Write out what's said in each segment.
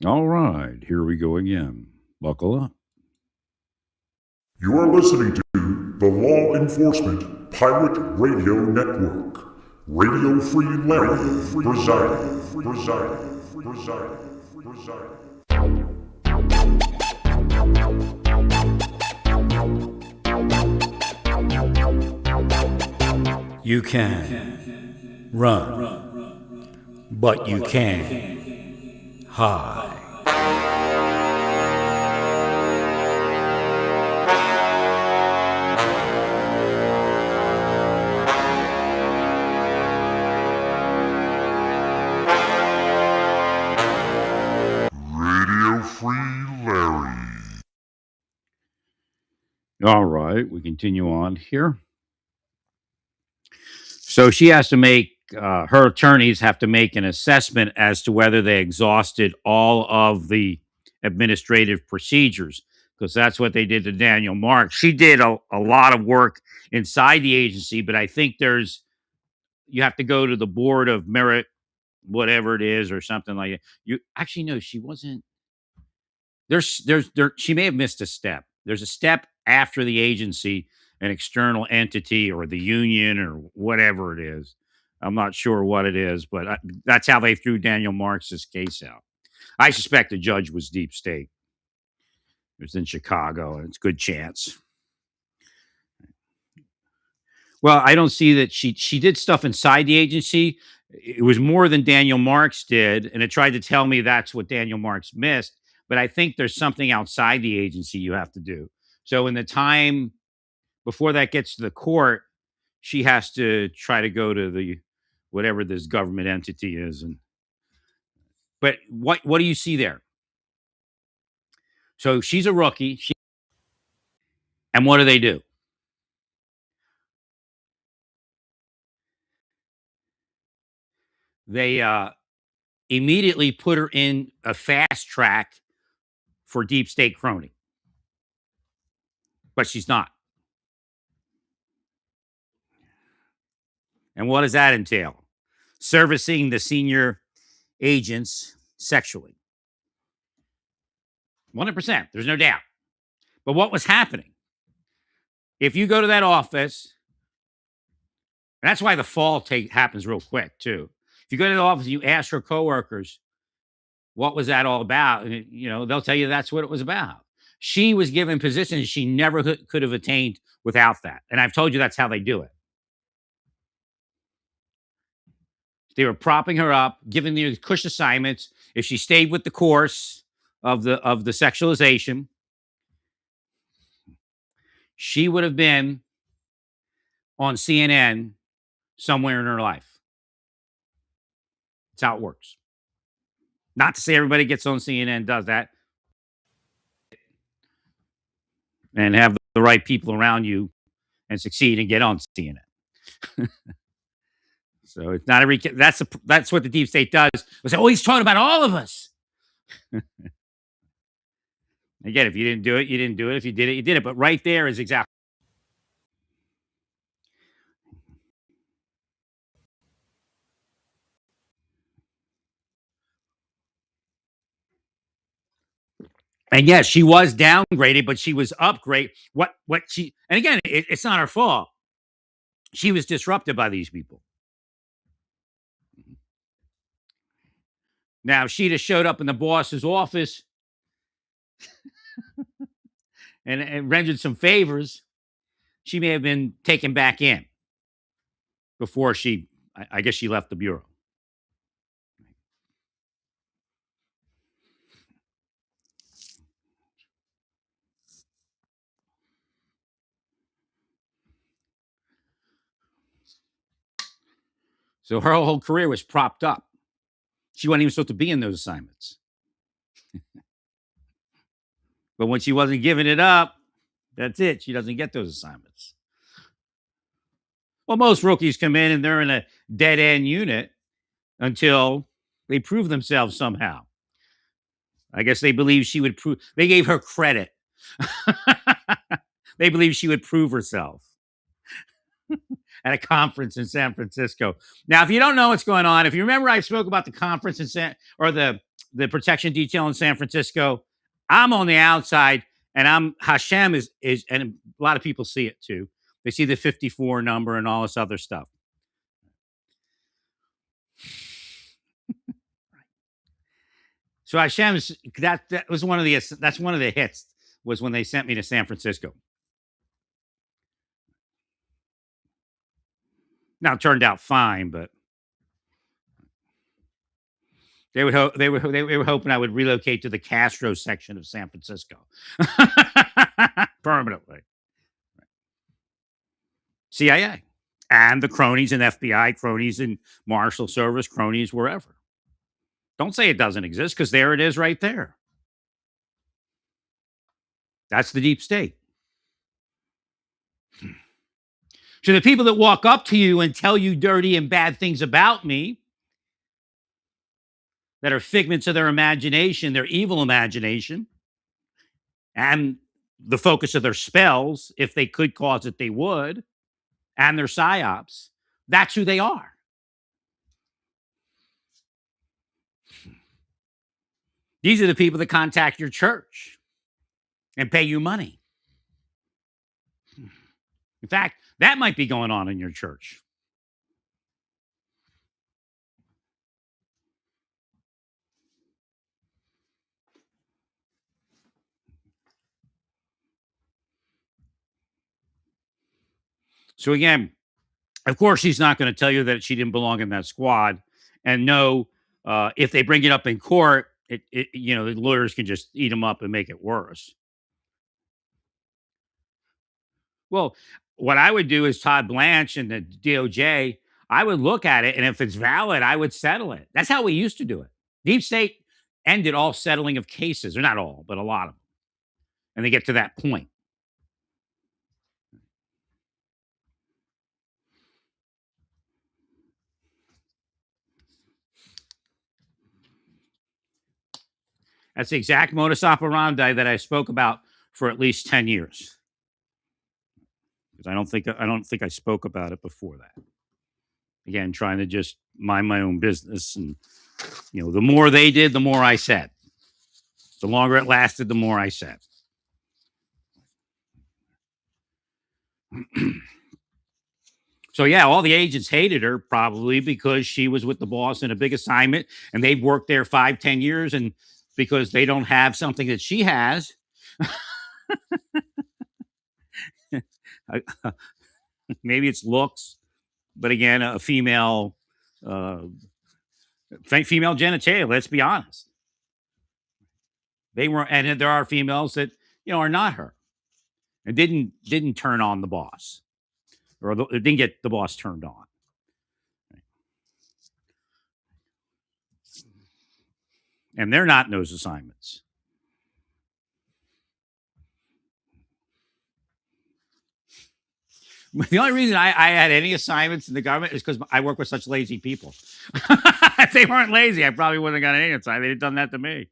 All right, here we go again. Buckle up. You are listening to the Law Enforcement Pirate Radio Network. Radio Free Larry presiding. You can run, but you can't hide. Radio Free Larry. All right, we continue on here. So she has to make, her attorneys have to make an assessment as to whether they exhausted all of the administrative procedures, because that's what they did to Daniel Marks. She did a lot of work inside the agency, but I think you have to go to the board of merit, whatever it is, or something like that. You actually no, she wasn't. She may have missed a step. There's a step after the agency, an external entity or the union or whatever it is. I'm not sure what it is, but that's how they threw Daniel Marks's case out. I suspect the judge was deep state. It was in Chicago, and it's a good chance. Well, I don't see that she did stuff inside the agency. It was more than Daniel Marks did, and it tried to tell me that's what Daniel Marks missed. But I think there's something outside the agency you have to do. So in the time before that gets to the court, she has to try to go to the whatever this government entity is. And but what do you see there? So she's a rookie. And what do? They immediately put her in a fast track for deep state crony, but she's not. And what does that entail? Servicing the senior agents sexually. 100%. There's no doubt. But what was happening? If you go to that office, that's why the fall happens real quick, too. If you go to the office and you ask her coworkers, what was that all about? And they'll tell you that's what it was about. She was given positions she never could have attained without that. And I've told you that's how they do it. They were propping her up, giving her cush assignments. If she stayed with the course of the sexualization, she would have been on CNN somewhere in her life. That's how it works. Not to say everybody gets on CNN does that, and have the right people around you and succeed and get on CNN. So it's not every that's what the deep state does. We say, oh, he's talking about all of us. Again, if you didn't do it, you didn't do it. If you did it, you did it. But right there is exactly. And yes, she was downgraded, but she was upgraded. What she and again, it's not her fault. She was disrupted by these people. Now, if she'd have showed up in the boss's office and rendered some favors, she may have been taken back in before I guess she left the bureau. So her whole career was propped up. She wasn't even supposed to be in those assignments. But when she wasn't giving it up, that's it. She doesn't get those assignments. Well, most rookies come in and they're in a dead end unit until they prove themselves somehow. I guess they believe she would prove, they gave her credit. They believe she would prove herself at a conference in San Francisco. Now, if you don't know what's going on, if you remember, I spoke about the conference in the protection detail in San Francisco. I'm on the outside, and Hashem is, and a lot of people see it too. They see the 54 number and all this other stuff. So Hashem's that was one of the that's one of the hits was when they sent me to San Francisco. Now it turned out fine, but they were hoping I would relocate to the Castro section of San Francisco permanently. CIA and the cronies and FBI, cronies and Marshal Service, cronies wherever. Don't say it doesn't exist because there it is right there. That's the deep state. So the people that walk up to you and tell you dirty and bad things about me that are figments of their imagination, their evil imagination, and the focus of their spells, if they could cause it, they would, and their psyops, that's who they are. These are the people that contact your church and pay you money. In fact, that might be going on in your church. So again, of course, she's not going to tell you that she didn't belong in that squad. And no, if they bring it up in court, the lawyers can just eat them up and make it worse. Well, what I would do is Todd Blanche and the DOJ, I would look at it, and if it's valid, I would settle it. That's how we used to do it. Deep State ended all settling of cases, or not all, but a lot of them. And they get to that point. That's the exact modus operandi that I spoke about for at least 10 years. Because I don't think I spoke about it before that. Again, trying to just mind my own business, and the more they did, the more I said. The longer it lasted, the more I said. So yeah, all the agents hated her probably because she was with the boss in a big assignment, and they've worked there 5-10 years, and because they don't have something that she has. Maybe it's looks, but again, a female genitalia. Let's be honest. They were, and there are females that are not her, and didn't turn on the boss, or didn't get the boss turned on. And they're not in those assignments. The only reason I had any assignments in the government is because I work with such lazy people. If they weren't lazy, I probably wouldn't have got any assignment. They'd done that to me.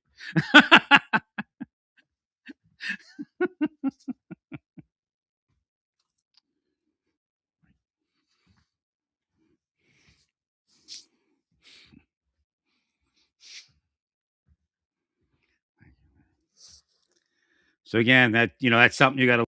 So again, that's something you got to